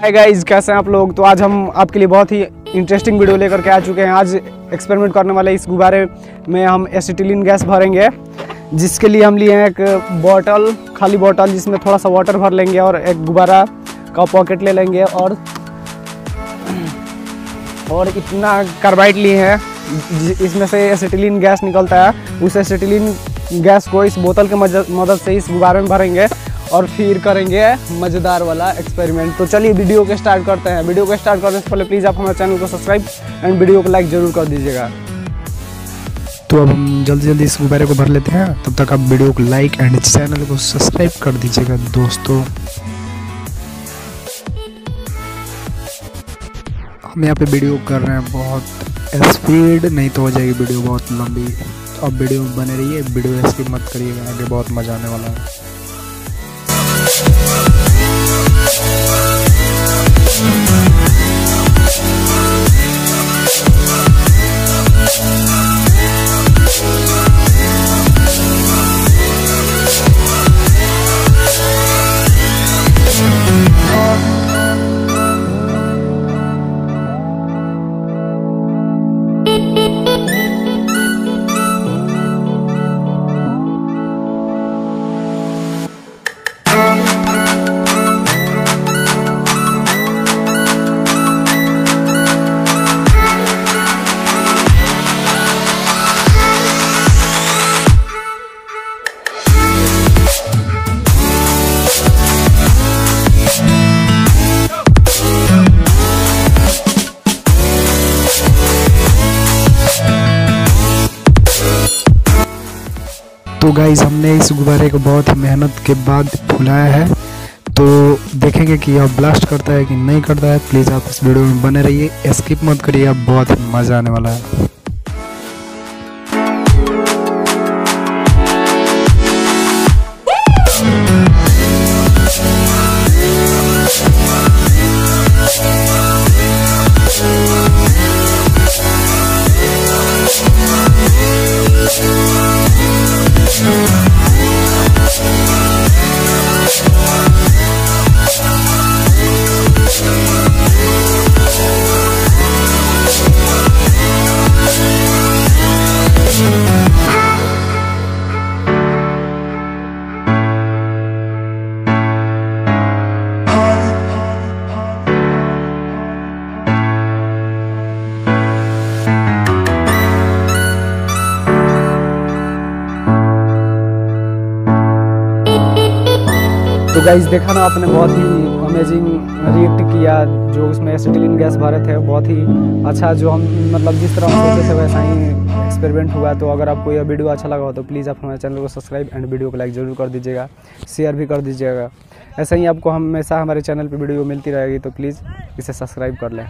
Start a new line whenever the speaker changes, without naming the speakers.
Hi guys, कैसे हैं आप लोग। तो आज हम आपके लिए बहुत ही इंटरेस्टिंग वीडियो लेकर के आ चुके हैं। आज एक्सपेरिमेंट करने वाले इस गुब्बारे में हम एसिटिलीन गैस भरेंगे, जिसके लिए हम लिए हैं एक बॉटल, खाली बॉटल, जिसमें थोड़ा सा वाटर भर लेंगे और एक गुब्बारा का पॉकेट ले लेंगे और इतना कार्बाइड लिए हैं। इसमें से एसिटिलीन गैस निकलता है। उस एसिटिलीन गैस को इस बोतल की मदद से इस गुब्बारे में भरेंगे और फिर करेंगे मज़ेदार वाला एक्सपेरिमेंट। तो चलिए वीडियो को स्टार्ट करते हैं। वीडियो को स्टार्ट करने से पहले प्लीज़ आप हमारे चैनल को सब्सक्राइब एंड वीडियो को लाइक ज़रूर कर दीजिएगा।
तो अब हम जल्दी इस गुब्बारे को भर लेते हैं। तब तक आप वीडियो को लाइक एंड चैनल को सब्सक्राइब कर दीजिएगा दोस्तों। हम यहाँ पे वीडियो कर रहे हैं बहुत स्पीड, नहीं तो हो जाएगी वीडियो बहुत लंबी। तो अब वीडियो में बने रहिए, वीडियो स्किप मत करिएगा, आगे बहुत मज़ा आने वाला है। तो गाइस, हमने इस गुब्बारे को बहुत मेहनत के बाद फुलाया है। तो देखेंगे कि यह ब्लास्ट करता है कि नहीं करता है। प्लीज़ आप इस वीडियो में बने रहिए, स्किप मत करिए, अब बहुत मज़ा आने वाला है।
तो गाइस, देखा ना आपने, बहुत ही अमेजिंग रिएक्ट किया। जो उसमें एसिटिलीन गैस भरे थे बहुत ही अच्छा, जो हम मतलब जिस तरह हम सोचे थे वैसा ही एक्सपेरिमेंट हुआ। तो अगर आपको यह वीडियो अच्छा लगा हो तो प्लीज़ आप हमारे चैनल को सब्सक्राइब एंड वीडियो को लाइक ज़रूर कर दीजिएगा, शेयर भी कर दीजिएगा। ऐसा ही आपको हमेशा हमारे चैनल पर वीडियो मिलती रहेगी, तो प्लीज़ इसे सब्सक्राइब कर लें।